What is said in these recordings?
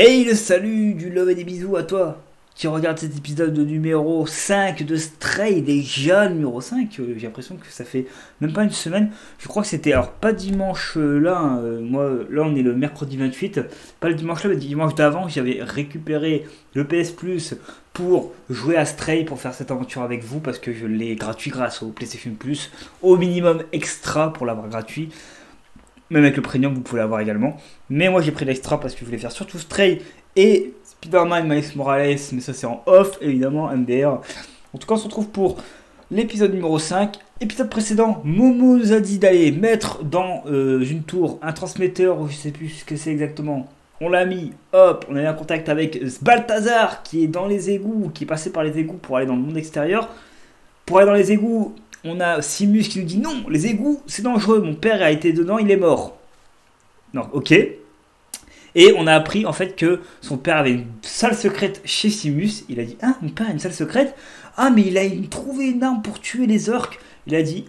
Hey le salut, du love et des bisous à toi qui regarde cet épisode numéro 5 de Stray, déjà numéro 5. J'ai l'impression que ça fait même pas une semaine. Je crois que c'était, alors pas dimanche là, moi là on est le mercredi 28, pas le dimanche là mais le dimanche d'avant, j'avais récupéré le PS Plus pour jouer à Stray, pour faire cette aventure avec vous, parce que je l'ai gratuit grâce au PlayStation Plus, au minimum extra pour l'avoir gratuit. Même avec le premium, vous pouvez l'avoir également. Mais moi, j'ai pris l'extra parce que je voulais faire surtout Stray et Spider-Man Miles Morales. Mais ça, c'est en off, évidemment, MDR. En tout cas, on se retrouve pour l'épisode numéro 5. Épisode précédent, Momo nous a dit d'aller mettre dans une tour un transmetteur, ou je sais plus ce que c'est exactement. On l'a mis, hop, on a eu un contact avec Balthazar qui est dans les égouts, qui est passé par les égouts pour aller dans le monde extérieur. Pour aller dans les égouts, on a Simus qui nous dit non, les égouts c'est dangereux, mon père a été dedans, il est mort. Non, ok. Et on a appris en fait que son père avait une salle secrète chez Simus. Il a dit ah, mon père a une salle secrète. Ah, mais il a trouvé une arme pour tuer les orques. Il a dit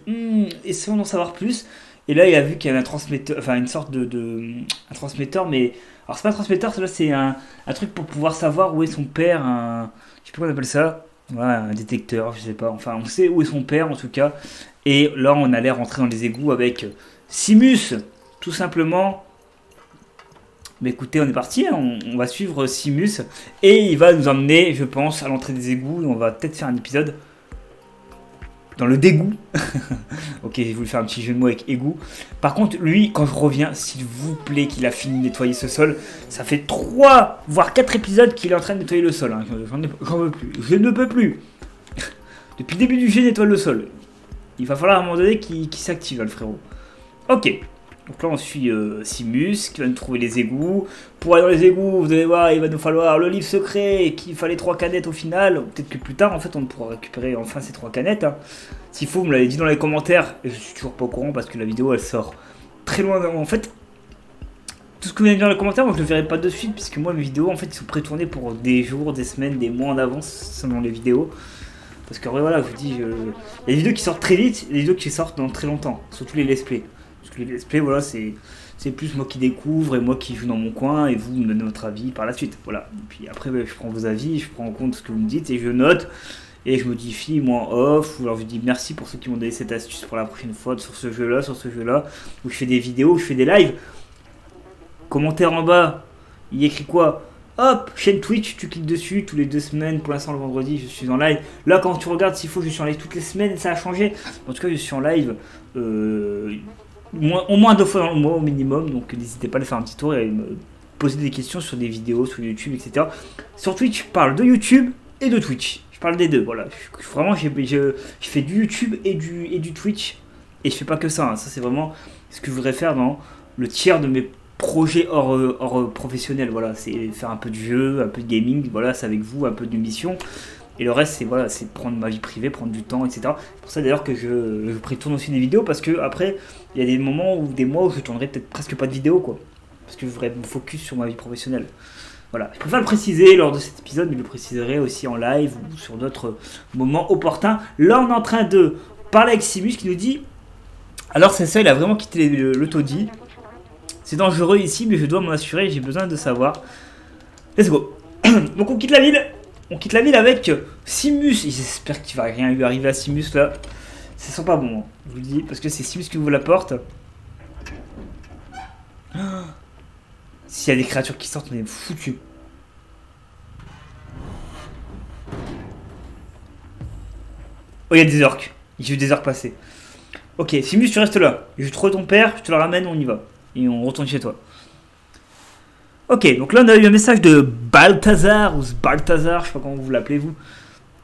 essayons d'en savoir plus. Et là il a vu qu'il y avait un transmetteur, enfin une sorte un transmetteur, mais alors c'est pas un transmetteur, là c'est un truc pour pouvoir savoir où est son père, je sais pas comment on appelle ça. Voilà, un détecteur, je sais pas. Enfin, on sait où est son père en tout cas. Et là, on allait rentrer dans les égouts avec Simus, tout simplement. Mais écoutez, on est parti. Hein. On va suivre Simus. Et il va nous emmener, je pense, à l'entrée des égouts. On va peut-être faire un épisode dans le dégoût. Ok, j'ai voulu faire un petit jeu de mots avec égout. Par contre, lui, quand je reviens, s'il vous plaît, qu'il a fini de nettoyer ce sol. Ça fait 3, voire 4 épisodes qu'il est en train de nettoyer le sol. Hein. J'en veux plus. Je ne peux plus. Depuis le début du jeu, il nettoie le sol. Il va falloir à un moment donné qu'il s'active, hein, le frérot. Ok. Donc là, on suit Simus qui va nous trouver les égouts. Pour aller dans les égouts, vous allez voir, il va nous falloir le livre secret et qu'il fallait 3 canettes au final. Peut-être que plus tard, en fait, on pourra récupérer enfin ces 3 canettes. Hein. S'il faut, vous me l'avez dit dans les commentaires. Et je suis toujours pas au courant parce que la vidéo, elle sort très loin. En fait, tout ce que vous venez de dire dans les commentaires, moi, je le verrai pas de suite. Puisque moi, mes vidéos, en fait, ils sont pré-tournés pour des jours, des semaines, des mois en avance selon les vidéos. Parce que voilà, je vous dis, il y a des vidéos qui sortent très vite et des vidéos qui sortent dans très longtemps. Surtout les let's play. Parce que les let's play, voilà, c'est plus moi qui découvre et moi qui joue dans mon coin et vous me donnez votre avis par la suite. Voilà. Et puis après, je prends vos avis, je prends en compte ce que vous me dites et je note et je modifie moi en off. Ou alors je dis merci pour ceux qui m'ont donné cette astuce pour la prochaine fois sur ce jeu-là, où je fais des vidéos, où je fais des lives. Commentaire en bas, il écrit quoi? Hop, chaîne Twitch, tu cliques dessus tous les 2 semaines. Pour l'instant, le vendredi, je suis en live. Là, quand tu regardes, s'il faut, je suis en live toutes les semaines. Ça a changé. En tout cas, je suis en live au moins 2 fois dans le mois au minimum. Donc, n'hésitez pas à aller faire un petit tour et à me poser des questions sur des vidéos, sur YouTube, etc. Sur Twitch, je parle de YouTube et de Twitch. Je parle des deux. Voilà. Vraiment, je fais du YouTube et du Twitch. Et je fais pas que ça. Hein. Ça, c'est vraiment ce que je voudrais faire dans le tiers de mes projet hors professionnel, voilà, c'est faire un peu de jeu, un peu de gaming, voilà, c'est avec vous, un peu d'émission, et le reste c'est voilà, c'est prendre ma vie privée, prendre du temps, etc. C'est pour ça d'ailleurs que je pré-tourne aussi des vidéos, parce que après il y a des moments ou des mois où je tournerai peut-être presque pas de vidéos, quoi, parce que je voudrais me focus sur ma vie professionnelle. Voilà, je préfère le préciser lors de cet épisode, mais je le préciserai aussi en live ou sur d'autres moments opportuns. Là on est en train de parler avec Simus qui nous dit, alors c'est ça, il a vraiment quitté le taudis. C'est dangereux ici, mais je dois m'en assurer, j'ai besoin de savoir. Let's go. Donc on quitte la ville. On quitte la ville avec Simus. J'espère qu'il va rien lui arriver à Simus là. Ça sent pas bon, hein, je vous le dis, parce que c'est Simus qui ouvre la porte. S'il y a des créatures qui sortent, on est foutu. Oh, il y a des orques. J'ai vu des orques passer. Ok, Simus, tu restes là. Je trouve ton père, je te le ramène, on y va. Et on retourne chez toi. Ok, donc là on a eu un message de Balthazar, ou Balthazar, je sais pas comment vous l'appelez vous.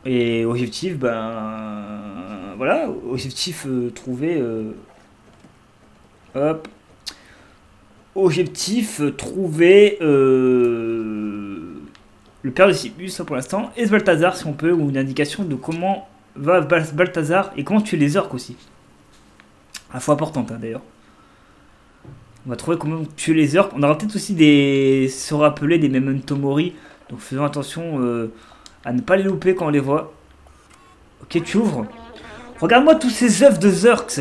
Et objectif, ben... voilà, objectif trouvé... hop. Objectif trouvé... le père de Simus, ça pour l'instant. Et Balthazar, si on peut, ou une indication de comment va Balthazar, et comment tuer les orques aussi. Info importante, hein, d'ailleurs. On va trouver comment tuer les orques. On aura peut-être aussi se rappeler des Memento Mori. Donc faisons attention à ne pas les louper quand on les voit. Ok, tu ouvres. Regarde-moi tous ces œufs de Zurks.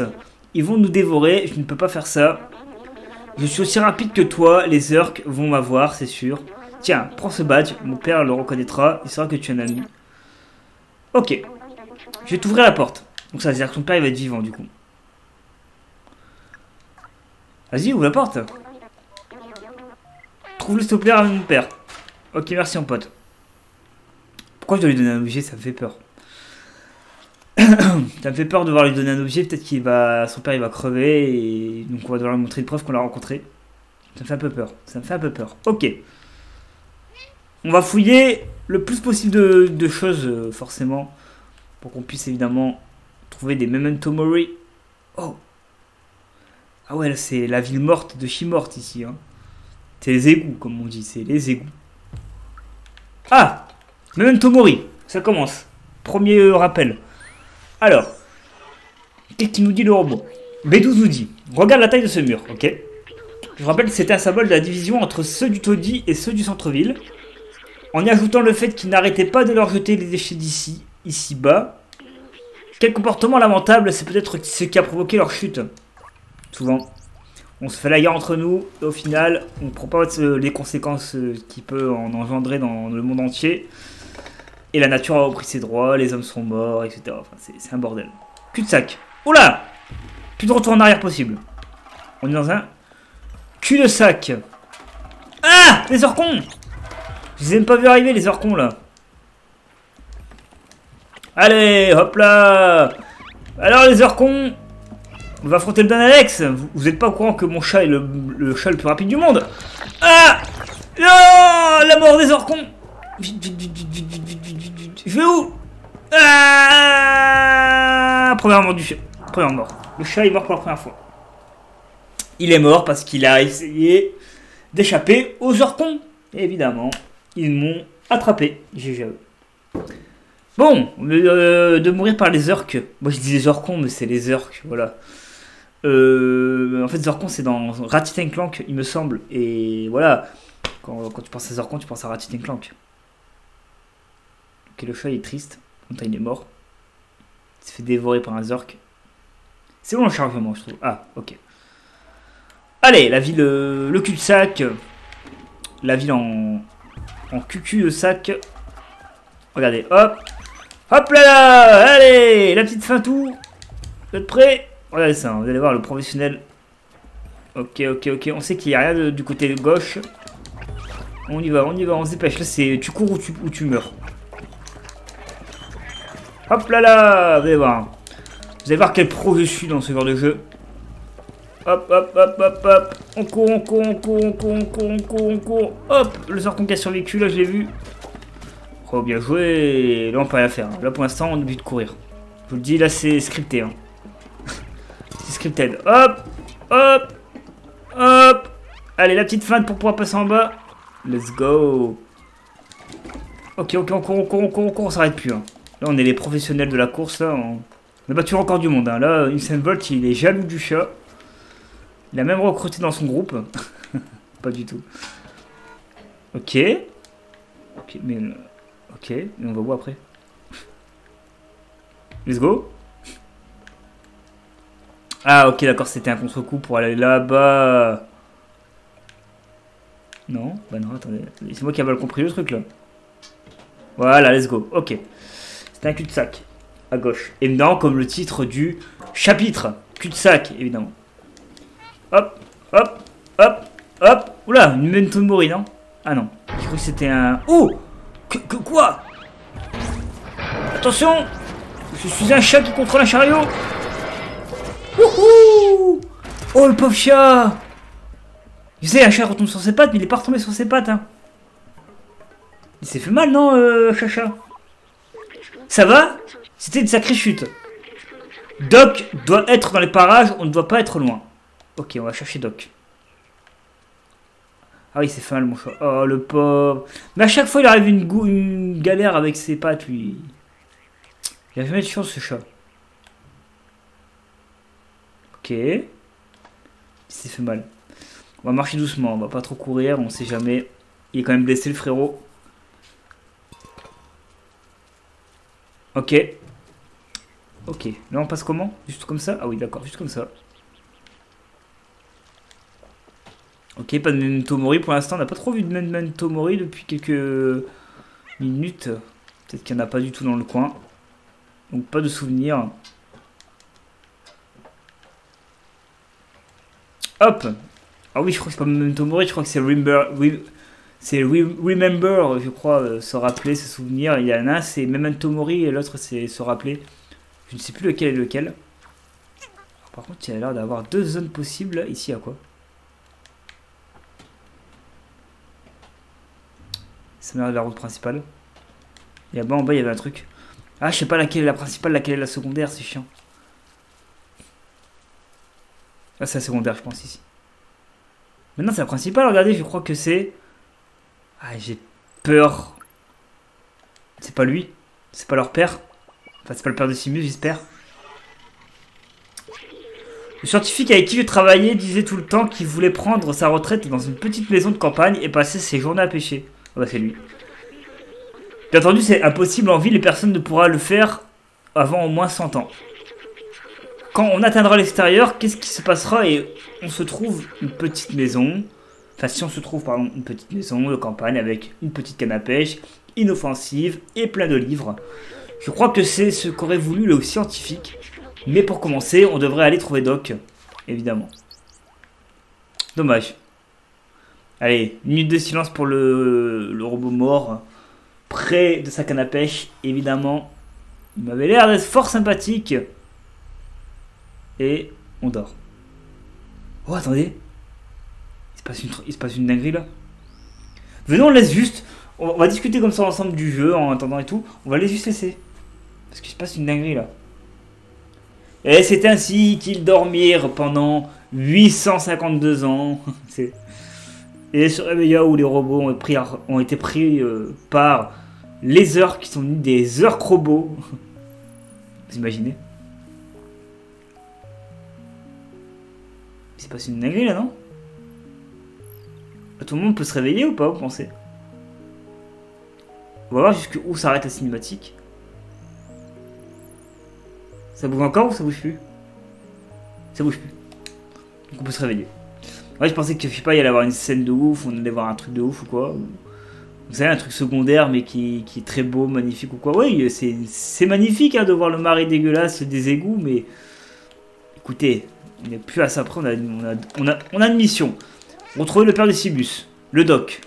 Ils vont nous dévorer. Je ne peux pas faire ça. Je suis aussi rapide que toi. Les orques vont m'avoir, c'est sûr. Tiens, prends ce badge. Mon père le reconnaîtra. Il saura que tu es un ami. Ok. Je vais t'ouvrir la porte. Donc ça veut dire que ton père il va être vivant du coup. Vas-y, ouvre la porte. Trouve-le s'il te plaît avec mon père. Ok, merci mon pote. Pourquoi je dois lui donner un objet? Ça me fait peur. Ça me fait peur de devoir lui donner un objet. Peut-être qu'il va, son père il va crever. Et donc on va devoir lui montrer une preuve qu'on l'a rencontré. Ça me fait un peu peur. Ça me fait un peu peur. Ok. On va fouiller le plus possible de choses, forcément. Pour qu'on puisse évidemment trouver des memento mori. Oh. Ah ouais, là c'est la ville morte de Shimort ici. Hein. C'est les égouts, comme on dit. C'est les égouts. Ah, memento mori. Ça commence. Premier rappel. Alors. Qu'est-ce qu'il nous dit le robot? B12 nous dit. Regarde la taille de ce mur, ok. Je rappelle que c'était un symbole de la division entre ceux du taudis et ceux du centre-ville. En y ajoutant le fait qu'ils n'arrêtaient pas de leur jeter les déchets d'ici, ici-bas. Quel comportement lamentable, c'est peut-être ce qui a provoqué leur chute. Souvent, on se fait la guerre entre nous, et au final, on ne prend pas les conséquences qu'il peut en engendrer dans le monde entier. Et la nature a repris ses droits, les hommes sont morts, etc. Enfin, c'est un bordel. Cul-de-sac. Oula! Plus de retour en arrière possible. On est dans un cul-de-sac. Ah! Les orcons! Je les ai même pas vu arriver, les orcons, là. Allez, hop là! Alors, les orcons, on va affronter le Dan Alex. Vous êtes pas au courant que mon chat est le chat le plus rapide du monde? Ah! Non! La mort des orcons! Vite, vite, vite, vite, vite, vite, vite, vite, vite, vite. Je vais où? Ah! Première mort du chat. Première mort. Le chat est mort pour la première fois. Il est mort parce qu'il a essayé d'échapper aux orcons. Et évidemment, ils m'ont attrapé. GG. Bon, de mourir par les orques. Moi je dis les orcons, mais c'est les orques, voilà. En fait, Zorkon, c'est dans Ratchet & Clank, il me semble. Et voilà, quand tu penses à Zorkon, tu penses à Ratchet & Clank. Ok, le chat il est triste. Enfin, il est mort. Il s'est fait dévorer par un Zork. C'est bon le chargement, je trouve. Ah, ok. Allez, la ville, le cul-de-sac. La ville en cul de sac. Regardez, hop. Hop là là. Allez, la petite fin tout. Vous êtes prêts? Regardez ça, vous allez voir le professionnel. Ok, ok, ok. On sait qu'il n'y a rien du côté gauche. On y va, on se dépêche. Là, c'est tu cours ou tu meurs. Hop là là. Vous allez voir. Vous allez voir quel pro je suis dans ce genre de jeu. Hop, hop, hop, hop, hop. On court, on court, on court, on court, on court, on court, on court. Hop, le Zorkon qui a survécu, là, je l'ai vu. Oh, bien joué. Là, on peut rien faire. Là, pour l'instant, on est obligé de courir. Je vous le dis, là, c'est scripté. Hein. C'est scripted. Hop, hop, hop. Allez, la petite feinte pour pouvoir passer en bas. Let's go. Ok, ok, on court, on court, on court, on court. On s'arrête plus. Hein. Là, on est les professionnels de la course. Là, on a battu encore du monde. Hein. Là, Usain Bolt, il est jaloux du chat. Il a même recruté dans son groupe. Pas du tout. Ok. Ok, mais... Ok, mais on va où après? Let's go. Ah, ok, d'accord, c'était un contre-coup pour aller là-bas. Non, bah non, attendez. C'est moi qui ai mal compris le truc, là. Voilà, let's go. Ok. C'est un cul-de-sac. À gauche. Évidemment, comme le titre du chapitre. Cul-de-sac, évidemment. Hop, hop, hop, hop. Oula, une memento mori, non? Ah non, je crois que c'était un... Oh! Quoi? Attention! Je suis un chat qui contrôle un chariot! Wouhou! Oh, le pauvre chat! Tu sais, un chat retombe sur ses pattes, mais il est pas retombé sur ses pattes, hein. Il s'est fait mal, non, Chacha? Ça va? C'était une sacrée chute. Doc doit être dans les parages, on ne doit pas être loin. Ok, on va chercher Doc. Ah oui, c'est fait mal, mon chat. Oh, le pauvre. Mais à chaque fois, il arrive une galère avec ses pattes, lui. Il a jamais de chance, ce chat. Ok. Il s'est fait mal. On va marcher doucement, on va pas trop courir, on sait jamais. Il est quand même blessé, le frérot. Ok. Ok. Là, on passe comment? Juste comme ça? Ah oui, d'accord, juste comme ça. Ok, pas de Memento Mori pour l'instant. On n'a pas trop vu de Memento Mori depuis quelques minutes. Peut-être qu'il n'y en a pas du tout dans le coin. Donc pas de souvenirs. Hop. Ah oui, je crois que c'est pas Memento Mori, je crois que c'est Remember, je crois, se rappeler, se souvenir. Il y en a un, c'est Memento Mori et l'autre, c'est se rappeler. Je ne sais plus lequel est lequel. Alors, par contre, il y a l'air d'avoir deux zones possibles. Ici, à quoi? Ça m'a l'air de la route principale. Et là-bas, en bas, il y avait un truc. Ah, je sais pas laquelle est la principale, laquelle est la secondaire, c'est chiant. Ah, c'est la secondaire, je pense, ici. Maintenant, c'est la principale, regardez, je crois que c'est... Ah, j'ai peur. C'est pas lui. C'est pas leur père. Enfin, c'est pas le père de Simus, j'espère. Le scientifique avec qui je travaillais disait tout le temps qu'il voulait prendre sa retraite dans une petite maison de campagne et passer ses journées à pêcher. Ah bah, c'est lui. Bien entendu, c'est impossible en ville et personne ne pourra le faire avant au moins 100 ans. Quand on atteindra l'extérieur, qu'est-ce qui se passera? Et on se trouve une petite maison. Enfin, si on se trouve, pardon, une petite maison de campagne avec une petite canne à pêche, inoffensive et plein de livres. Je crois que c'est ce qu'aurait voulu le scientifique. Mais pour commencer, on devrait aller trouver Doc, évidemment. Dommage. Allez, minute de silence pour le robot mort. Près de sa canne à pêche, évidemment. Il m'avait l'air d'être fort sympathique. Et on dort. Oh, attendez. Il se passe une dinguerie là. Venons, on laisse juste. On va discuter comme ça ensemble du jeu en attendant et tout. On va les juste laisser. Parce qu'il se passe une dinguerie là. Et c'est ainsi qu'ils dormirent pendant 852 ans. Et se réveilla où les robots ont été pris par les heures qui sont des heures robots. Vous imaginez? Il s'est passé une dinguerie là, non? Tout le monde peut se réveiller ou pas, vous pensez? On va voir jusqu'où s'arrête la cinématique. Ça bouge encore ou ça bouge plus? Ça bouge plus. Donc on peut se réveiller. Ouais, je pensais que, je sais pas, il allait avoir une scène de ouf, on allait voir un truc de ouf ou quoi. Vous savez, un truc secondaire mais qui est très beau, magnifique ou quoi. Oui, c'est magnifique hein, de voir le marais dégueulasse des égouts, mais écoutez, on n'est plus à ça près, on a une mission. Retrouver le père de Simus, le doc,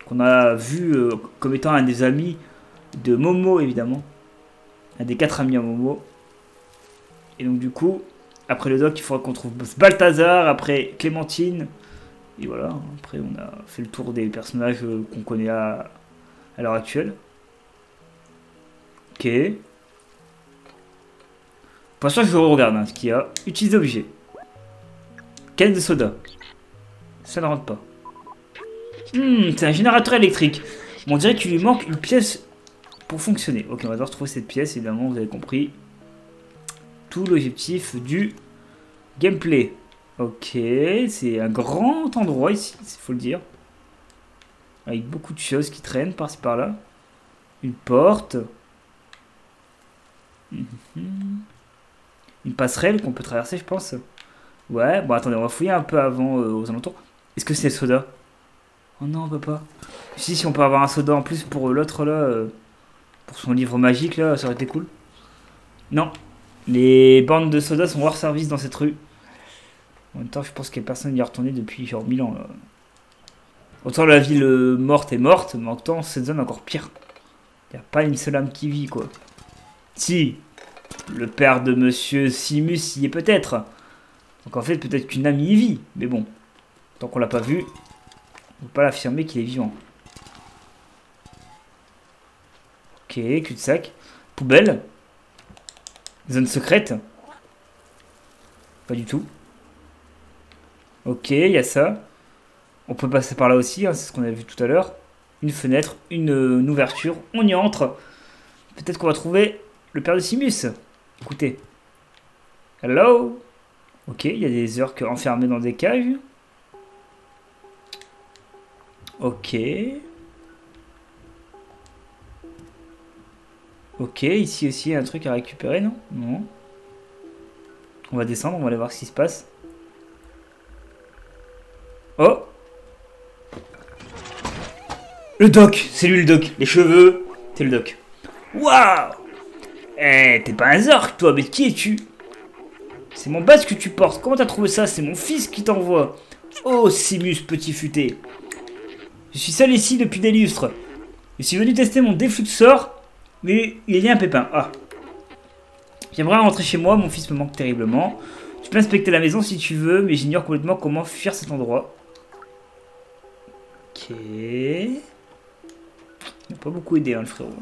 qu'on a vu comme étant un des amis de Momo, évidemment. Un des 4 amis à Momo. Et donc du coup, après le doc, il faudra qu'on trouve Balthazar, après Clémentine. Et voilà, après on a fait le tour des personnages qu'on connaît à l'heure actuelle. Ok. Pour l'instant, je regarde hein, ce qu'il y a. Utiliser objet. Canne de soda. Ça ne rentre pas. C'est un générateur électrique. Bon, on dirait qu'il lui manque une pièce pour fonctionner. Ok, on va devoir trouver cette pièce, évidemment, vous avez compris. Tout l'objectif du gameplay. Ok, c'est un grand endroit ici, il faut le dire. Avec beaucoup de choses qui traînent par-ci par-là. Une porte. Une passerelle qu'on peut traverser, je pense. Ouais, bon, attendez, on va fouiller un peu avant aux alentours. Est-ce que c'est le soda? Oh non, on peut pas. Si on peut avoir un soda en plus pour l'autre là, pour son livre magique là, ça aurait été cool. Non, les bornes de soda sont hors service dans cette rue. En même temps, je pense qu'il n'y a personne qui y est retourné depuis genre 1000 ans là. Autant la ville morte est morte, mais en même temps, cette zone encore pire. Il n'y a pas une seule âme qui vit quoi. Si, le père de monsieur Simus y est peut-être. Donc en fait, peut-être qu'une âme y vit, mais bon, tant qu'on l'a pas vu. On ne peut pas l'affirmer qu'il est vivant. Ok, cul-de-sac. Poubelle. Zone secrète. Pas du tout. Ok, il y a ça. On peut passer par là aussi, hein, c'est ce qu'on a vu tout à l'heure. Une fenêtre, une ouverture. On y entre. Peut-être qu'on va trouver le père de Simus. Écoutez. Hello. Ok, il y a des orques enfermés dans des cages. Ok. Ok, ici aussi il y a un truc à récupérer, non? Non. On va descendre, on va aller voir ce qui se passe. Oh! Le doc, c'est lui le doc. Les cheveux, c'est le doc. Waouh! Eh, t'es pas un Zork, toi, mais qui es-tu? C'est mon badge que tu portes. Comment t'as trouvé ça? C'est mon fils qui t'envoie. Oh, Simus, petit futé. Je suis seul ici depuis des lustres. Je suis venu tester mon défluxor, mais il y a un pépin. Ah. J'aimerais rentrer chez moi, mon fils me manque terriblement. Tu peux inspecter la maison si tu veux, mais j'ignore complètement comment fuir cet endroit. Ok. Il m'a pas beaucoup aidé, hein, le frérot.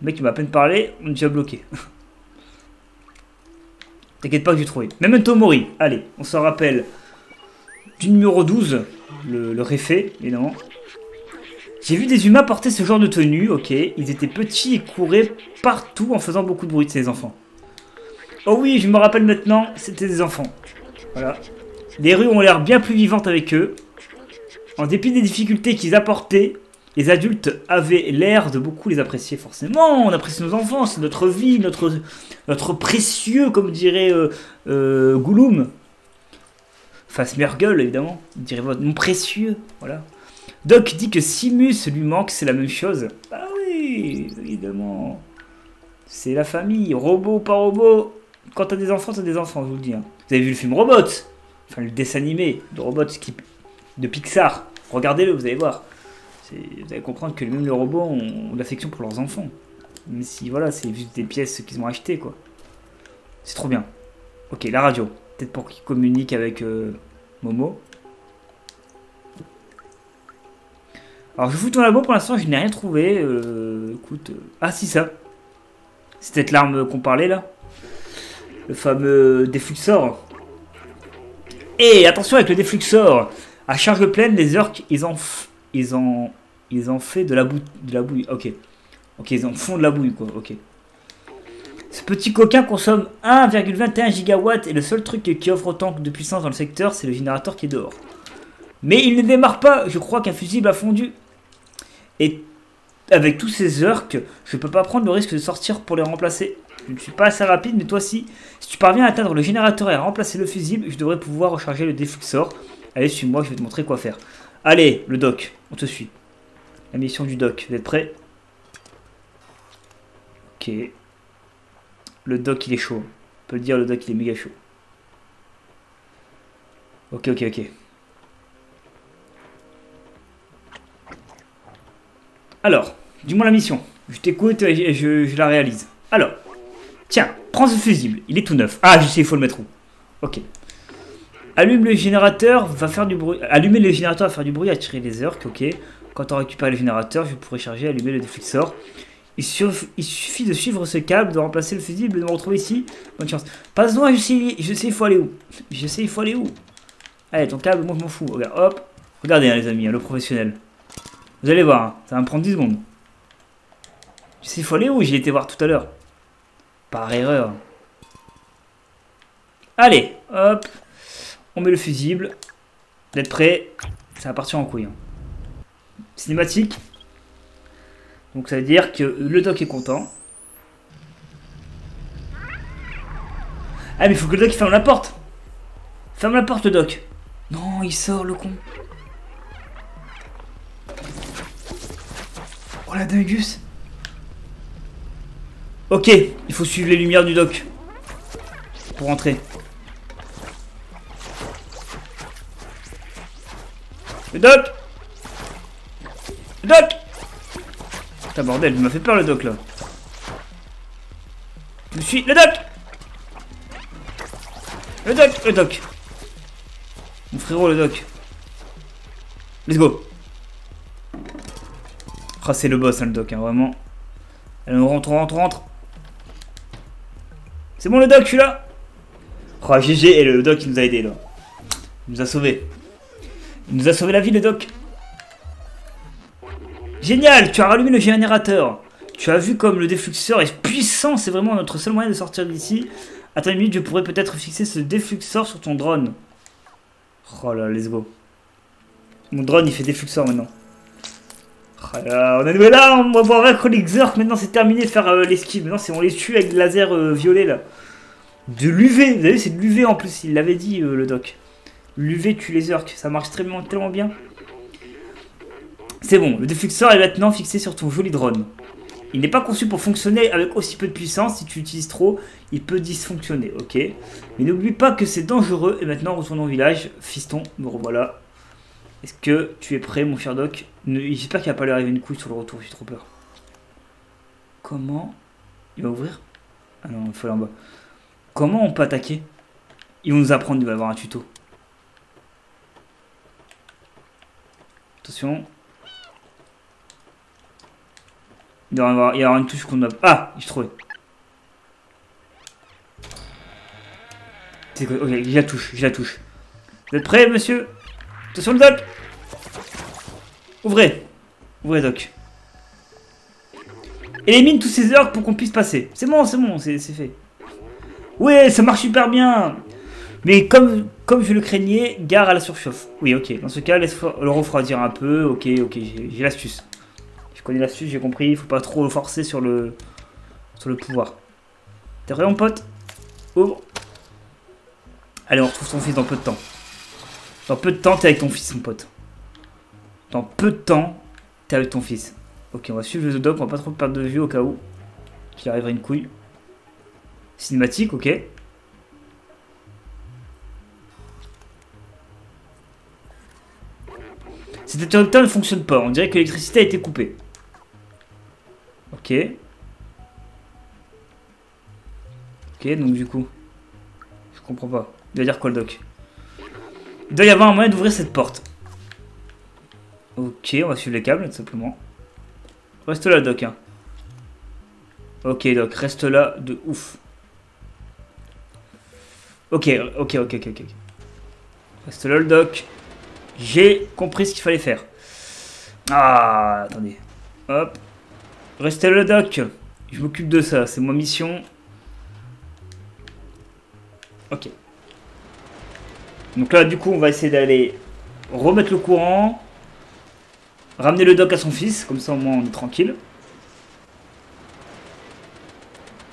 Le mec, il m'a à peine parlé, on est déjà bloqué. T'inquiète pas que j'ai trouvé. Memento Mori. Allez, on s'en rappelle. Du numéro 12, le réfé, évidemment. J'ai vu des humains porter ce genre de tenue, ok. Ils étaient petits et couraient partout en faisant beaucoup de bruit de ces enfants. Oh oui, je me rappelle maintenant, c'était des enfants. Voilà. Les rues ont l'air bien plus vivantes avec eux. En dépit des difficultés qu'ils apportaient, les adultes avaient l'air de beaucoup les apprécier, forcément. On apprécie nos enfants, c'est notre vie, notre précieux, comme dirait Gollum. Enfin, Smeargle, évidemment. On dirait mon précieux, voilà. Doc dit que Simus lui manque, c'est la même chose. Ah oui, évidemment. C'est la famille, robot par robot. Quand t'as des enfants, je vous le dis. Hein. Vous avez vu le film Robot? Enfin, le dessin animé de Robot de Pixar. Regardez-le, vous allez voir. Vous allez comprendre que même les robots ont de l'affection pour leurs enfants. Même si, voilà, c'est juste des pièces qu'ils ont achetées, quoi. C'est trop bien. Ok, la radio. Peut-être pour qu'ils communiquent avec Momo. Alors, je fous ton labo, pour l'instant, je n'ai rien trouvé. Écoute... Ah, si, ça. C'est peut-être l'arme qu'on parlait, là. Le fameux défluxor. Et attention avec le défluxor. À charge pleine, les orques, ils en fait de la bouille. Ok. Ok, ils en font de la bouille, quoi. Ok. Ce petit coquin consomme 1,21 gigawatts et le seul truc qui offre autant de puissance dans le secteur, c'est le générateur qui est dehors. Mais il ne démarre pas. Je crois qu'un fusible a fondu. Et avec tous ces orques, je peux pas prendre le risque de sortir pour les remplacer. Je ne suis pas assez rapide, mais toi si. Si tu parviens à atteindre le générateur et à remplacer le fusible, je devrais pouvoir recharger le défluxor. Allez, suis-moi, je vais te montrer quoi faire. Allez, le doc, on te suit. La mission du doc, vous êtes prêts? Ok. Le doc, il est chaud. On peut le dire, le doc, il est méga chaud. Ok. Alors, dis-moi la mission. Je t'écoute et je la réalise. Alors, tiens, prends ce fusible. Il est tout neuf. Ah, je sais, il faut le mettre où? Ok. Allume le générateur, va faire du bruit. Allumer le générateur va faire du bruit, attirer les orques, ok. Quand on récupère le générateur, je pourrai charger et allumer le défluxor. Il suffit de suivre ce câble, de remplacer le fusible et de me retrouver ici. Bonne chance. Passe loin, je sais il faut aller où. Je sais il faut aller où. Allez, ton câble, moi je m'en fous. Regarde, hop. Regardez, hein, les amis, hein, le professionnel. Vous allez voir, hein, ça va me prendre 10 secondes. Je sais il faut aller où, j'y étais voir tout à l'heure. Par erreur. Allez, hop. On met le fusible. Vous êtes prêts? Ça va partir en couille. Hein. Cinématique. Donc ça veut dire que le doc est content. Ah mais il faut que le doc ferme la porte. Ferme la porte le doc. Non, il sort le con. Oh la dingus. Ok, il faut suivre les lumières du doc. Pour rentrer. Le doc. Le doc. Putain bordel, il m'a fait peur le doc là. Je suis le doc. Le doc. Mon frérot le doc. Let's go. Ah c'est le boss hein, le doc, hein, vraiment. Allez, on rentre. C'est bon le doc, je suis là. Oh GG, et le doc il nous a aidé là. Il nous a sauvés. Il nous a sauvé la vie le doc. Génial, tu as rallumé le générateur. Tu as vu comme le défluxeur est puissant, c'est vraiment notre seul moyen de sortir d'ici. Attends une minute, je pourrais peut-être fixer ce défluxeur sur ton drone. Oh là, let's go. Mon drone il fait défluxeur maintenant. Oh là, on est noué là, on va voir vaincre les Xorks, maintenant c'est terminé de faire l'esquive. Maintenant on les tue avec le laser violet là. De l'UV, vous avez vu c'est de l'UV en plus, il l'avait dit le doc. L'UV tue les orques, ça marche tellement bien. C'est bon, le défluxeur est maintenant fixé sur ton joli drone. Il n'est pas conçu pour fonctionner avec aussi peu de puissance. Si tu l'utilises trop, il peut dysfonctionner, ok. Mais n'oublie pas que c'est dangereux. Et maintenant, retournons au village. Fiston, me revoilà. Est-ce que tu es prêt, mon cher Doc? J'espère qu'il va pas lui arriver une couille sur le retour, j'ai trop peur. Comment? Il va ouvrir? Ah non, il faut aller en bas. Comment on peut attaquer? Ils vont nous apprendre, il va y avoir un tuto. Attention. Il va y avoir une touche qu'on a... Ah, j'ai trouvé. C'est quoi? Ok, j'ai la touche, j'ai la touche. Vous êtes prêts, monsieur? Attention le Doc. Ouvrez. Ouvrez, Doc. Élimine tous ces orques pour qu'on puisse passer. C'est bon, c'est fait. Ouais, ça marche super bien. Mais comme je le craignais, gare à la surchauffe. Oui, ok. Dans ce cas, laisse le refroidir un peu. Ok, j'ai l'astuce. Je connais l'astuce, j'ai compris. Il faut pas trop le forcer sur le pouvoir. T'es prêt, mon pote? Ouvre. Allez, on retrouve son fils dans peu de temps. Dans peu de temps, t'es avec ton fils, mon pote. Dans peu de temps, t'es avec ton fils. Ok, on va suivre le Doc, on va pas trop perdre de vue au cas où qu'il arriverait une couille. Cinématique, ok. Cet interrupteur ne fonctionne pas, on dirait que l'électricité a été coupée. Ok. Ok, donc du coup, je comprends pas. Il va dire quoi le Doc? Il doit y avoir un moyen d'ouvrir cette porte. Ok, on va suivre les câbles, tout simplement. Reste là, Doc. Hein. Ok, Doc, reste là de ouf. Ok. Reste là, le Doc. J'ai compris ce qu'il fallait faire. Ah, attendez. Hop. Restez là, le Doc. Je m'occupe de ça, c'est ma mission. Ok. Donc là, du coup, on va essayer d'aller remettre le courant. Ramener le Doc à son fils, comme ça au moins on est tranquille.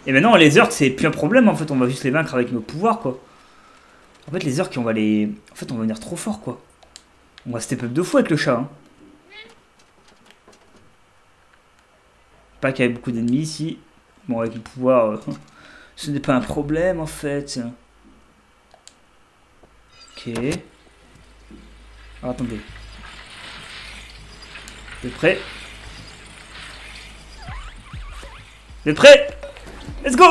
Et maintenant, les orques, c'est plus un problème, en fait, on va juste les vaincre avec nos pouvoirs, quoi. En fait, les orques, on va les... En fait, on va venir trop fort, quoi. On va step up 2 fois avec le chat, hein. Pas qu'il y ait beaucoup d'ennemis ici. Bon, avec le pouvoir, ce n'est pas un problème, en fait. Ok. Alors, attendez. Vous êtes prêts? Vous êtes prêts? Let's go!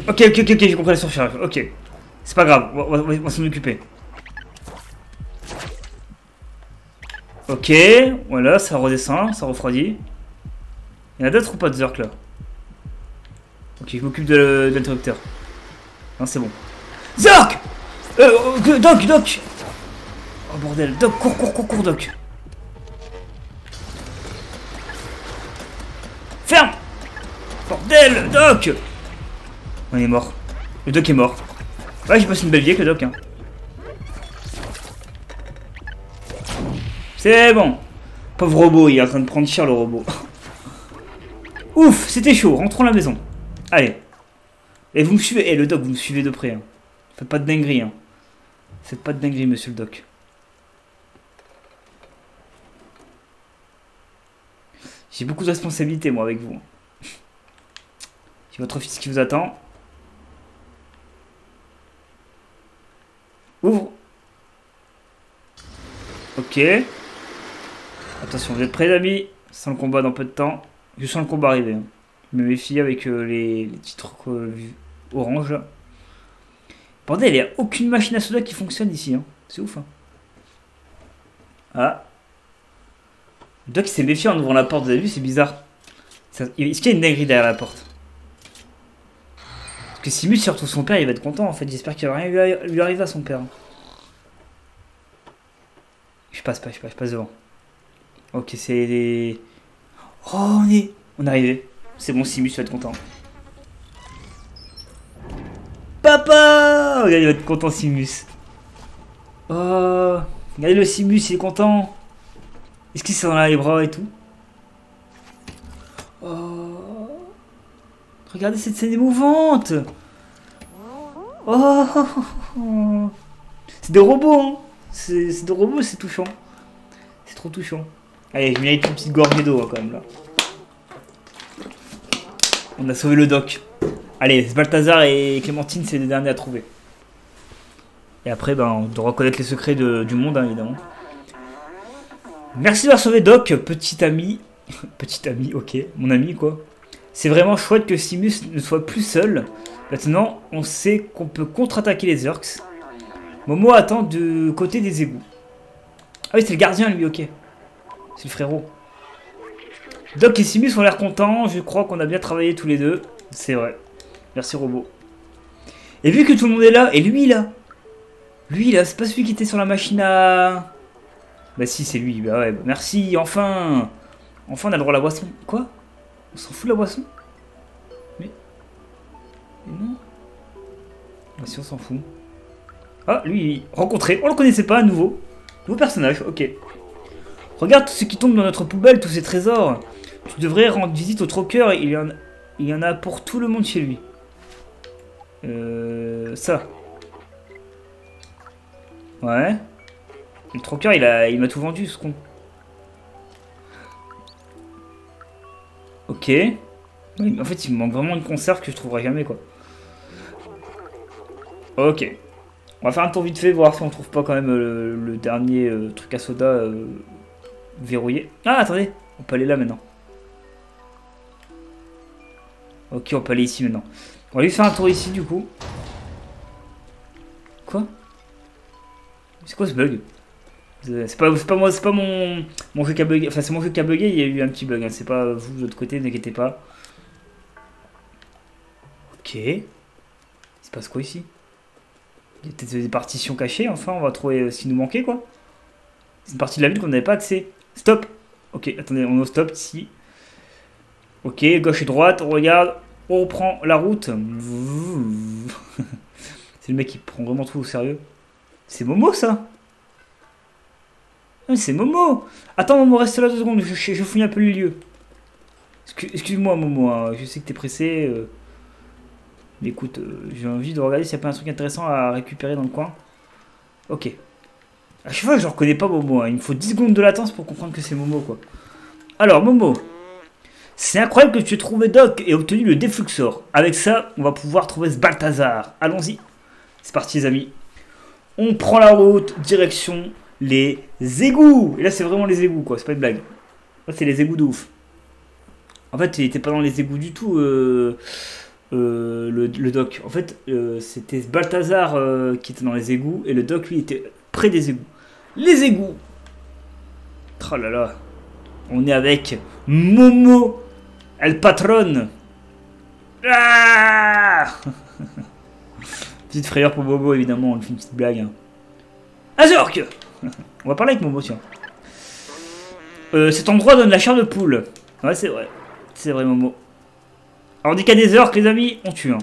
Ok, j'ai compris la surcharge. Ok. C'est pas grave, on va s'en occuper. Ok, voilà, ça redescend, ça refroidit. Il y en a d'autres ou pas de Zerk là? Ok, je m'occupe de l'interrupteur. Non, c'est bon. Zerk! Doc! Oh bordel, Doc, cours, Doc. Ferme! Bordel, Doc! On est mort. Le Doc est mort. Ouais, j'ai passé une belle vie avec le Doc. Hein. C'est bon. Pauvre robot, il est en train de prendre cher le robot. Ouf, c'était chaud. Rentrons à la maison. Allez. Et vous me suivez. Eh, le Doc, vous me suivez de près. Hein. Faites pas de dinguerie. Hein. Faites pas de dinguerie, monsieur le Doc. J'ai beaucoup de responsabilités, moi, avec vous. J'ai votre fils qui vous attend. Ouvre. Ok. Attention, vous êtes prêts, amis? Sans le combat dans peu de temps. Je sens le combat arriver. Hein. Je me méfie avec les titres orange. Là. Bordel, il n'y a aucune machine à soda qui fonctionne ici. Hein. C'est ouf. Hein. Ah. Le Doc s'est méfié en ouvrant la porte, vous avez vu, c'est bizarre. Est-ce qu'il y a une dinguerie derrière la porte? Parce que si Mus se retrouve son père, il va être content en fait. J'espère qu'il va rien lui arriver à son père. Je passe devant. Ok, c'est des... Oh, on est arrivé. C'est bon, Simus va être content. Papa! Regarde, il va être content, Simus. Oh, regardez le Simus, il est content. Est-ce qu'il s'en a les bras et tout? Oh, regardez cette scène émouvante. Oh, c'est des robots, hein. C'est de robots, c'est touchant. C'est trop touchant. Allez, je mérite une petite gorgée d'eau hein, quand même là. On a sauvé le doc. Allez, Balthazar et Clémentine, c'est les derniers à trouver. Et après, ben, on doit reconnaître les secrets du monde, hein, évidemment. Merci d'avoir sauvé Doc, petit ami. Petit ami, ok, mon ami quoi. C'est vraiment chouette que Simus ne soit plus seul. Maintenant, on sait qu'on peut contre-attaquer les Zurks. Momo attend de côté des égouts. Ah oui, c'est le gardien lui, ok. C'est le frérot. Doc et Simus ont l'air contents. Je crois qu'on a bien travaillé tous les deux. C'est vrai. Merci robot. Et vu que tout le monde est là, et lui là. Lui là, c'est pas celui qui était sur la machine à... Bah si, c'est lui. Bah ouais, bah merci, enfin. Enfin, on a le droit à la boisson. Quoi? On s'en fout de la boisson? Mais non. Bah si, on s'en fout. Ah, lui, rencontré. On le connaissait pas à nouveau. Nouveau personnage, ok. Regarde tout ce qui tombe dans notre poubelle, tous ces trésors. Tu devrais rendre visite au troqueur. Il y en a pour tout le monde chez lui. Ça. Ouais. Le troqueur, il m'a tout vendu, ce con. Ok. En fait, il me manque vraiment une conserve que je trouverai jamais, quoi. Ok. On va faire un tour vite fait, voir si on trouve pas quand même le dernier truc à soda verrouillé. Ah, attendez. On peut aller là, maintenant. Ok, on peut aller ici, maintenant. On va lui faire un tour ici, du coup. Quoi? C'est quoi ce bug? C'est pas moi, c'est pas mon jeu qui a bugué. Enfin, c'est mon jeu qui a bugué, il y a eu un petit bug. Hein. C'est pas vous de l'autre côté, n'inquiétez pas. Ok. Il se passe quoi ici? Il y a peut-être des partitions cachées. Enfin, on va trouver ce qui nous manquait, quoi. C'est une partie de la ville qu'on n'avait pas accès. Stop! Ok, attendez, on est au stop ici. Ok, gauche et droite, on regarde. On reprend la route. C'est le mec qui prend vraiment tout au sérieux. C'est Momo, ça? C'est Momo. Attends, Momo, reste là 2 secondes. Je fouille un peu les lieux. Excuse-moi, Momo. Hein, je sais que t'es pressé. Mais écoute, j'ai envie de regarder s'il n'y a pas un truc intéressant à récupérer dans le coin. Ok. À chaque fois, je ne reconnais pas Momo. Hein. Il me faut 10 secondes de latence pour comprendre que c'est Momo, quoi. Alors, Momo. C'est incroyable que tu aies trouvé Doc et obtenu le défluxor. Avec ça, on va pouvoir trouver ce Balthazar. Allons-y. C'est parti, les amis. On prend la route, direction les égouts. Et là, c'est vraiment les égouts, quoi. C'est pas une blague. Là, c'est les égouts de ouf. En fait, il était pas dans les égouts du tout, le Doc. En fait, c'était Balthazar qui était dans les égouts. Et le Doc, lui, était près des égouts. Les égouts. Oh là là. On est avec Momo, El Patron. Ah petite frayeur pour Momo, évidemment. On lui fait une petite blague. Hein. Azork. On va parler avec Momo, tiens. Cet endroit donne la chair de poule. Ouais, c'est vrai. C'est vrai, Momo. Alors, dès qu'il y a des orques, les amis, on tue. Hein.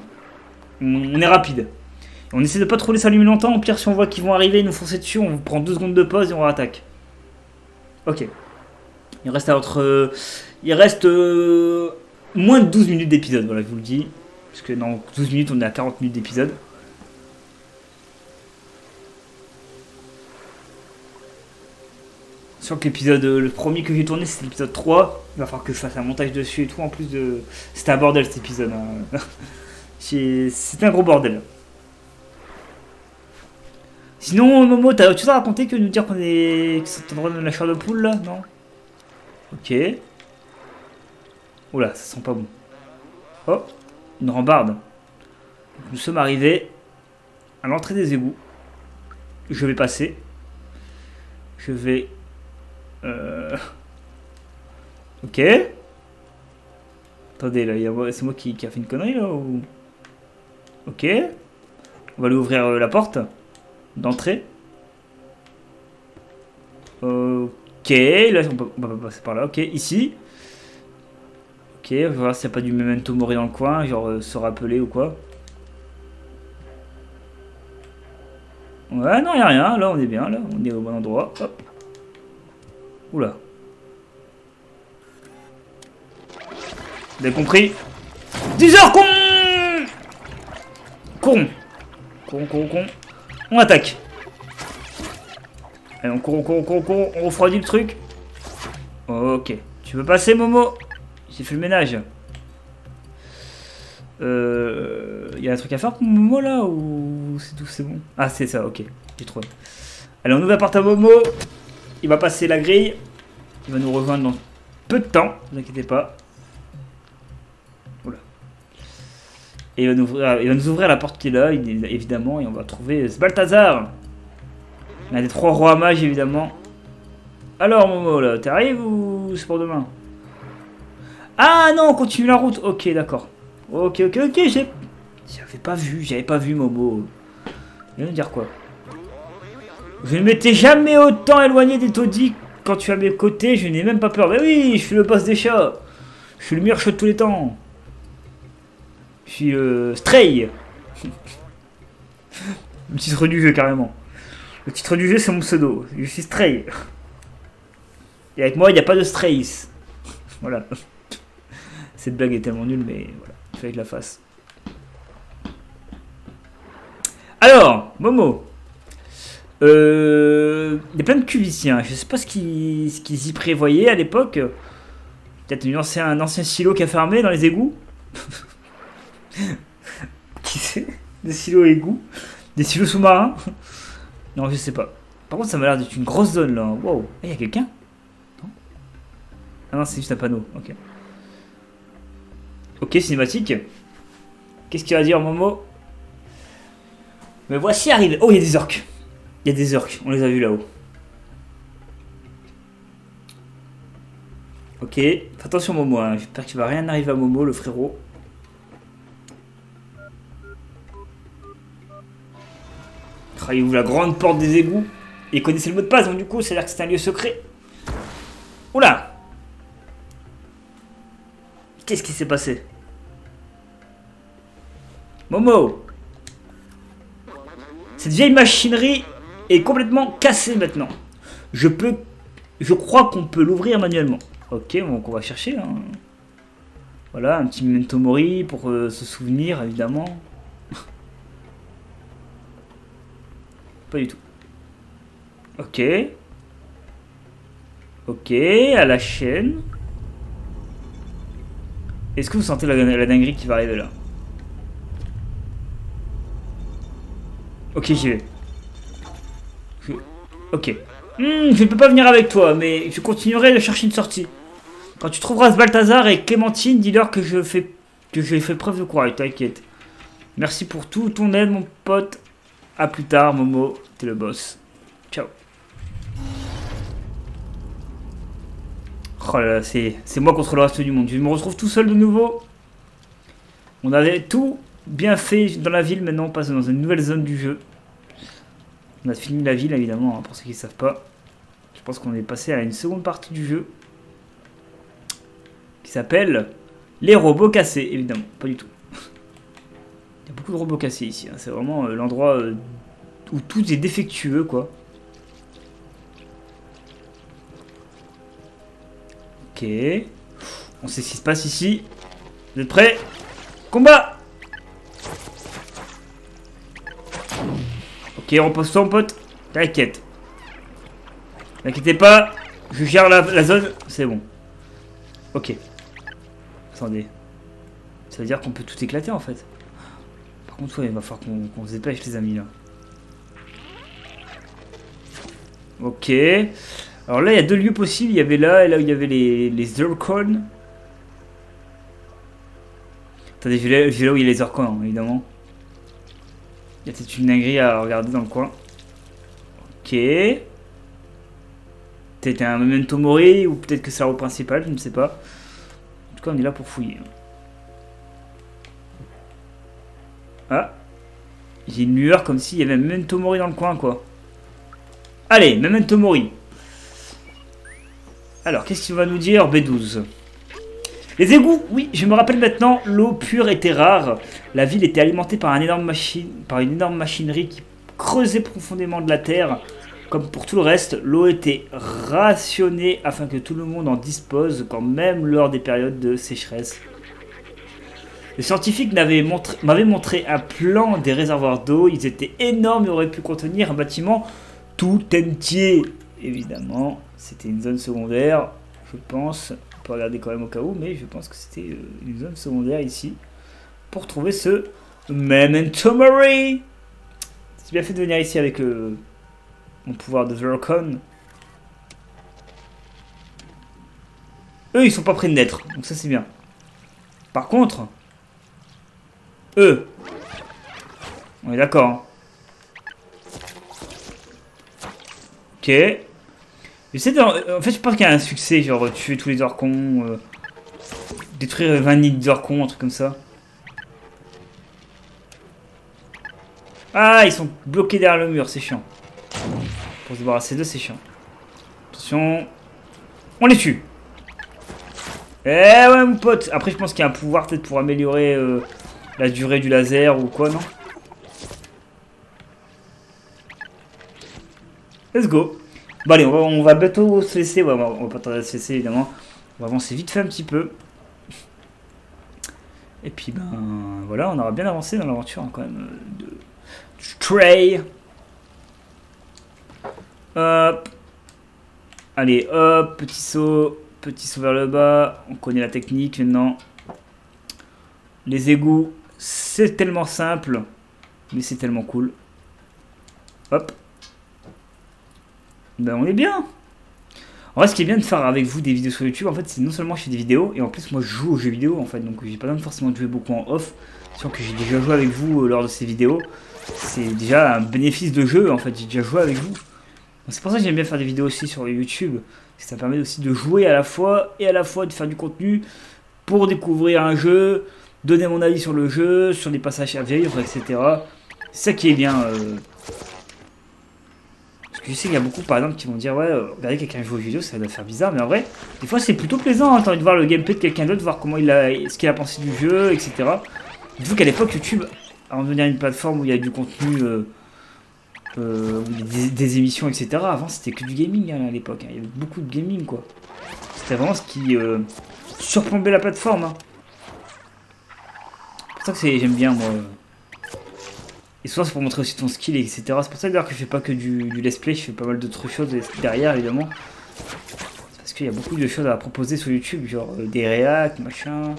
On est rapide. On essaie de pas trop les s'allumer longtemps. Au pire, si on voit qu'ils vont arriver et nous foncer dessus, on prend 2 secondes de pause et on attaque. Ok. Il reste moins de 12 minutes d'épisode, voilà, je vous le dis. Parce que dans 12 minutes, on est à 40 minutes d'épisode. Sûr que l'épisode, le premier que j'ai tourné, c'était l'épisode 3. Il va falloir que je fasse un montage dessus et tout. En plus de... C'était un bordel cet épisode. Hein. C'était un gros bordel. Sinon, Momo, t'as autre chose à raconter que de nous dire qu'on est... que c'est endroit de la chair de poule, là? Non? Ok. Oula, ça sent pas bon. Oh, une rambarde. Nous sommes arrivés à l'entrée des égouts. Je vais passer. Je vais... Ok. Attendez, là, c'est moi qui a fait une connerie, là, ou... Ok. On va lui ouvrir la porte d'entrée. Ok, là, on va passer par là. Ok, ici. Ok, on va voir s'il n'y a pas du memento mori dans le coin, genre se rappeler ou quoi. Ouais, non, il n'y a rien. Là, on est bien, là. On est au bon endroit. Hop. Oula. Vous avez compris? 10 heures, con! Con. Con. On attaque. Allez, on court, on court, on court, on court. On refroidit le truc. Ok. Tu peux passer, Momo? J'ai fait le ménage. Y a un truc à faire pour Momo là ou c'est tout, c'est bon? Ah, c'est ça, ok. J'ai trouvé. Allez, on ouvre la porte à Momo. Il va passer la grille. Il va nous rejoindre dans peu de temps, ne vous inquiétez pas. Oula. Et il va nous ouvrir la porte qui est là, évidemment, et on va trouver Balthazar. L'un des 3 rois mages, évidemment. Alors, Momo, là, t'arrives ou c'est pour demain? Ah non, on continue la route. Ok, d'accord. Ok, j'avais pas vu Momo. Il va me dire quoi? Je ne m'étais jamais autant éloigné des taudis quand tu es à mes côtés, je n'ai même pas peur. Mais oui, je suis le boss des chats. Je suis le meilleur chat de tous les temps. Je suis Stray. Le titre du jeu, carrément. Le titre du jeu, c'est mon pseudo. Je suis Stray. Et avec moi, il n'y a pas de Strays. Voilà. Cette blague est tellement nulle, mais voilà. Il fallait que la fasse. Alors, Momo. Il y a plein de cuves ici. Hein. Je sais pas ce qu'ils y prévoyaient à l'époque. Peut-être un ancien silo qui a fermé dans les égouts. Qui sait? Des silos égouts. Des silos sous-marins. Non, je sais pas. Par contre, ça m'a l'air d'être une grosse zone là. Wow. Il y a quelqu'un? Ah non, c'est juste un panneau. Ok. Ok, cinématique. Qu'est-ce qu'il va dire, Momo? Me voici arrivé. Oh, il y a des orques. Il y a des orques, on les a vus là-haut. Ok, fais attention Momo, hein. J'espère qu'il va rien arriver à Momo, le frérot. Ah, il ouvre la grande porte des égouts. Et il connaissait le mot de passe, donc du coup, ça a l'air que c'est un lieu secret. Oula! Qu'est-ce qui s'est passé? Momo! Cette vieille machinerie est complètement cassée maintenant. Je crois qu'on peut l'ouvrir manuellement. Ok, donc on va chercher. Hein. Voilà, un petit memento mori pour se souvenir, évidemment. Pas du tout. Ok. Ok, à la chaîne. Est-ce que vous sentez la dinguerie qui va arriver là? Ok, j'y vais. Ok. Je ne peux pas venir avec toi, mais je continuerai de chercher une sortie. Quand tu trouveras ce Balthazar et Clémentine, dis-leur que j'ai fait preuve de courage, t'inquiète. Merci pour tout ton aide, mon pote. A plus tard, Momo, t'es le boss. Ciao. Oh là là, c'est moi contre le reste du monde. Je me retrouve tout seul de nouveau. On avait tout bien fait dans la ville, maintenant on passe dans une nouvelle zone du jeu. On a fini la ville, évidemment, hein, pour ceux qui ne savent pas. Je pense qu'on est passé à une seconde partie du jeu. Qui s'appelle les robots cassés, évidemment. Pas du tout. Il y a beaucoup de robots cassés ici. Hein. C'est vraiment l'endroit où tout est défectueux, quoi. Ok. On sait ce qui se passe ici. Vous êtes prêts? Combat! Ok, repose-toi, mon pote. T'inquiète. N'inquiétez pas. Je gère la zone. C'est bon. Ok. Attendez. Ça veut dire qu'on peut tout éclater, en fait. Par contre, ouais, il va falloir qu'on se dépêche, les amis, là. Ok. Alors là, il y a 2 lieux possibles. Il y avait là et là où il y avait les Zircons. Attendez, je vais là où il y a les Zircons, hein, évidemment. Il y a peut-être une dinguerie à regarder dans le coin. Ok. Peut-être un memento mori ou peut-être que c'est la route principale, je ne sais pas. En tout cas, on est là pour fouiller. Ah. J'ai une lueur comme s'il y avait un memento mori dans le coin, quoi. Allez, memento mori. Alors, qu'est-ce qu'il va nous dire, B12? Les égouts, oui, je me rappelle maintenant, l'eau pure était rare. La ville était alimentée par une énorme machinerie qui creusait profondément de la terre. Comme pour tout le reste, l'eau était rationnée afin que tout le monde en dispose, quand même lors des périodes de sécheresse. Le scientifique m'avait montré un plan des réservoirs d'eau. Ils étaient énormes et auraient pu contenir un bâtiment tout entier. Évidemment, c'était une zone secondaire, je pense. On peut regarder quand même au cas où, mais je pense que c'était une zone secondaire ici. Pour trouver ce Memento Mori. C'est bien fait de venir ici avec mon pouvoir de Zircon. Eux, ils sont pas près de naître, donc ça c'est bien. Par contre, eux, on est d'accord. Hein. Ok. En fait, je pense qu'il y a un succès, genre tuer tous les orcons, détruire 20 nids d'orcons, un truc comme ça. Ah, ils sont bloqués derrière le mur, c'est chiant. Pour se débarrasser d'eux, c'est chiant. Attention. On les tue. Eh ouais, mon pote. Après, je pense qu'il y a un pouvoir peut-être pour améliorer la durée du laser ou quoi, non? Let's go. Bon, allez, on va bientôt se laisser. Ouais, on va pas tarder à se laisser, évidemment. On va avancer vite fait un petit peu. Et puis, ben, voilà, on aura bien avancé dans l'aventure, hein, quand même, de Stray. Hop. Allez, hop, petit saut vers le bas. On connaît la technique maintenant. Les égouts, c'est tellement simple, mais c'est tellement cool. Hop. Ben, on est bien. En vrai, ce qui est bien de faire avec vous des vidéos sur YouTube, en fait, c'est non seulement je fais des vidéos, et en plus, moi, je joue aux jeux vidéo, en fait, donc j'ai pas besoin forcément de jouer beaucoup en off. Sûr que j'ai déjà joué avec vous lors de ces vidéos. C'est déjà un bénéfice de jeu, en fait, j'ai déjà joué avec vous. C'est pour ça que j'aime bien faire des vidéos aussi sur YouTube. Ça permet aussi de jouer à la fois et à la fois de faire du contenu pour découvrir un jeu, donner mon avis sur le jeu, sur les passages à vivre, etc. C'est ça qui est bien. Parce que je sais qu'il y a beaucoup par exemple qui vont dire ouais, regardez quelqu'un joue aux vidéos, ça doit faire bizarre, mais en vrai, des fois c'est plutôt plaisant. Hein, t'as envie de voir le gameplay de quelqu'un d'autre, voir comment ce qu'il a pensé du jeu, etc. Dites-vous qu'à l'époque YouTube, avant de devenir une plateforme où il y a du contenu. Des émissions, etc. Avant, c'était que du gaming hein, à l'époque. Hein. Il y avait beaucoup de gaming, quoi. C'était vraiment ce qui surplombait la plateforme. Hein. C'est pour ça que j'aime bien, moi. Et souvent, c'est pour montrer aussi ton skill, etc. C'est pour ça d'ailleurs que je fais pas que du let's play, je fais pas mal d'autres choses derrière, évidemment. Parce qu'il y a beaucoup de choses à proposer sur YouTube, genre des réacs, machin,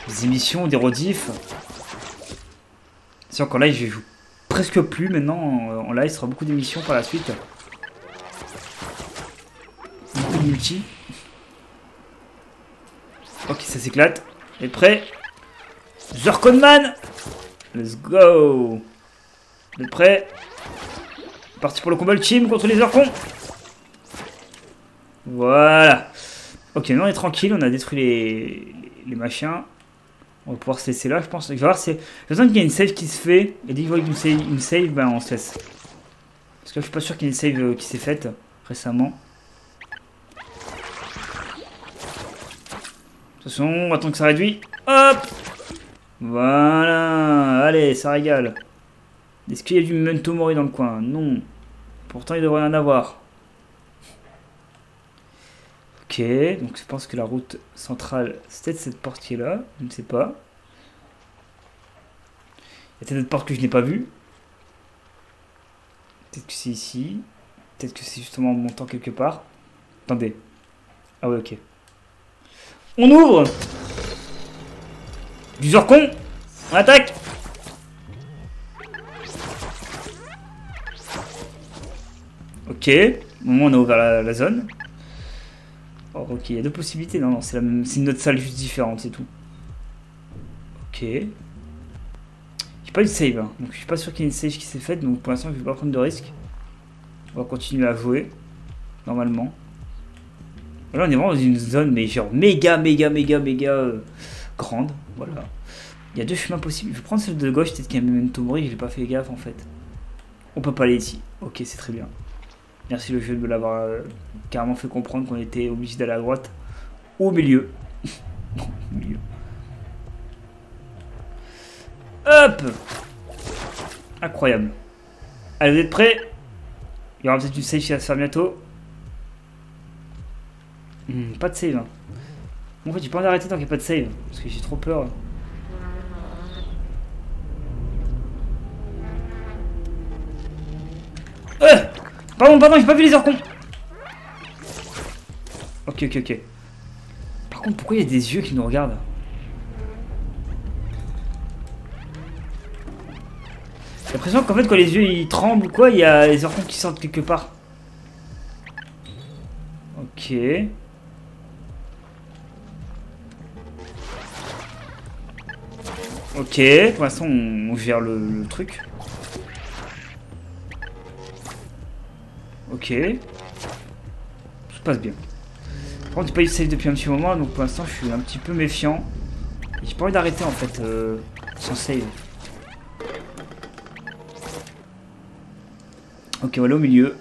des émissions, des rediffs. C'est encore là, je joue presque plus maintenant en live, il sera beaucoup d'émissions par la suite. Beaucoup de multi. Ok, ça s'éclate. Et prêt? Zirconman! Let's go! Vous êtes prêts? Parti pour le combat ultime contre les Zircons. Voilà. Ok, maintenant on est tranquille, on a détruit les machins. On va pouvoir se laisser là, je pense. Je vais voir, j'ai besoin qu'il y ait une save qui se fait. Et dès qu'il voit une save, ben on se laisse. Parce que là, je suis pas sûr qu'il y ait une save qui s'est faite récemment. Attention, on attend que ça réduit. Hop! Voilà. Allez, ça régale. Est-ce qu'il y a du Memento Mori dans le coin? Non. Pourtant, il devrait y en avoir. Ok, donc je pense que la route centrale, c'est peut-être cette porte qui est là, je ne sais pas. Il y a peut-être d'autres portes que je n'ai pas vues. Peut-être que c'est ici. Peut-être que c'est justement en montant quelque part. Attendez. Ah ouais, ok. On ouvre! Du Zircon! On attaque! Ok, au moment où on a ouvert la zone. Oh, ok, il y a deux possibilités. Non, non, c'est une autre salle juste différente, c'est tout. Ok. J'ai pas eu de save, hein, donc je suis pas sûr qu'il y ait une save qui s'est faite, donc pour l'instant je vais pas prendre de risque. On va continuer à jouer, normalement. Là on est vraiment dans une zone, mais genre méga grande, voilà. Il y a deux chemins possibles. Je vais prendre celle de gauche, peut-être qu'il y a un Memento Mori, j'ai pas fait gaffe en fait. On peut pas aller ici. Ok, c'est très bien. Merci le jeu de me l'avoir carrément fait comprendre qu'on était obligé d'aller à droite. Au milieu. Au milieu. Hop! Incroyable. Allez, vous êtes prêts? Il y aura peut-être une save qui va se faire bientôt. Pas de save. Hein. Bon, en fait, j'ai pas envie d'arrêter tant qu'il n'y a pas de save. Parce que j'ai trop peur. Pardon, j'ai pas vu les orcons. Ok. Par contre, pourquoi il y a des yeux qui nous regardent? J'ai l'impression qu'en fait, quand les yeux ils tremblent ou quoi, il y a les orcons qui sortent quelque part. Ok. Ok, pour l'instant on gère le truc. Ok. Tout se passe bien. Par contre j'ai pas eu de save depuis un petit moment, donc pour l'instant je suis un petit peu méfiant. J'ai pas envie d'arrêter en fait sans save. Ok, voilà au milieu.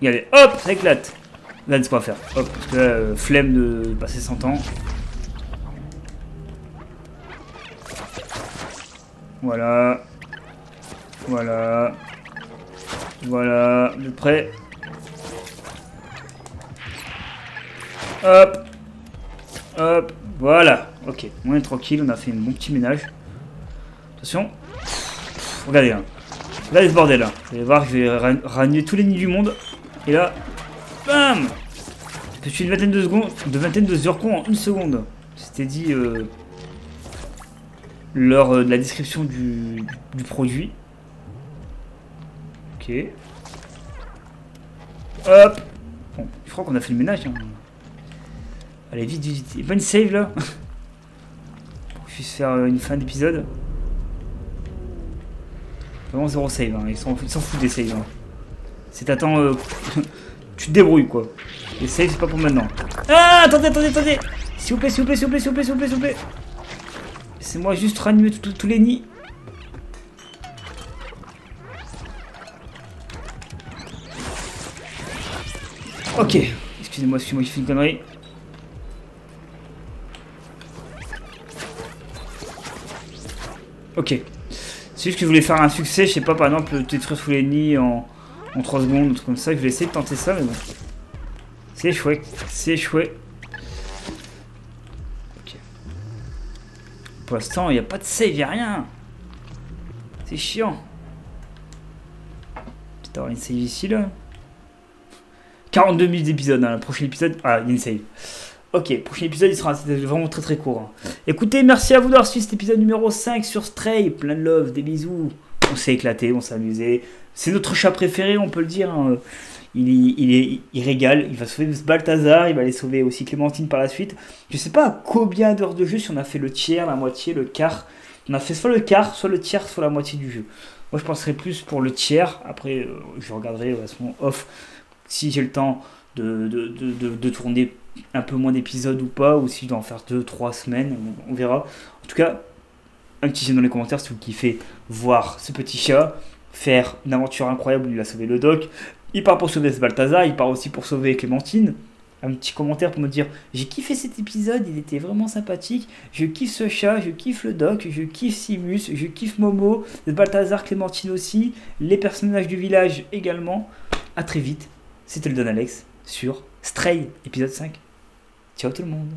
Regardez, hop, ça éclate. Là, c'est quoi faire. Hop, parce que là, flemme de passer 100 ans. Voilà. De près. Hop. Voilà. Ok, on est tranquille, on a fait un bon petit ménage. Attention. Regardez là. Regardez ce bordel là. Vous allez voir que je vais ramener tous les nids du monde. Et là. Bam. Je suis une vingtaine de zircons en 1 seconde. C'était dit lors de la description du produit. Ok. Hop. Bon, je crois qu'on a fait le ménage. Hein. Allez, vite. Il n'y a pas une save là pour que je puisse faire une fin d'épisode. Vraiment 0 save. Hein. Ils s'en foutent des saves. Hein. C'est t'attends. Tu te débrouilles quoi. Les saves, c'est pas pour maintenant. Ah, attendez. S'il vous plaît. Laissez-moi juste ranimer tous les nids. Ok. Excusez-moi, j'ai fait une connerie. Ok. C'est juste que je voulais faire un succès, je sais pas, par exemple, détruire tous les nids en 3 secondes, un truc comme ça. Je vais essayer de tenter ça, mais bon. C'est échoué. Ok. Pour l'instant, il n'y a pas de save, il n'y a rien. C'est chiant. Peut-être avoir une save ici, là. 42 minutes d'épisode, hein. Le prochain épisode... Ah, il y a une save. Ok, prochain épisode, il sera vraiment très court. Hein. Écoutez, merci à vous d'avoir suivi cet épisode numéro 5 sur Stray. Plein de love, des bisous. On s'est éclaté, on s'est amusé. C'est notre chat préféré, on peut le dire. Hein. Il régale, il va sauver Balthazar, il va aller sauver aussi Clémentine par la suite. Je sais pas à combien d'heures de jeu, si on a fait le tiers, la moitié, le quart. On a fait soit le quart, soit le tiers, soit la moitié du jeu. Moi je penserais plus pour le tiers, après je regarderai à ce moment off si j'ai le temps de tourner un peu moins d'épisodes ou pas, ou si je dois en faire 2-3 semaines, on verra. En tout cas, un petit j'aime dans les commentaires si vous kiffez voir ce petit chat faire une aventure incroyable où il a sauvé le doc. Il part pour sauver ce Balthazar, il part aussi pour sauver Clémentine. Un petit commentaire pour me dire j'ai kiffé cet épisode, il était vraiment sympathique, je kiffe ce chat, je kiffe le doc, je kiffe Simus, je kiffe Momo, Balthazar, Clémentine aussi, les personnages du village également. A très vite, c'était le Don Alex sur Stray, épisode 5. Ciao tout le monde.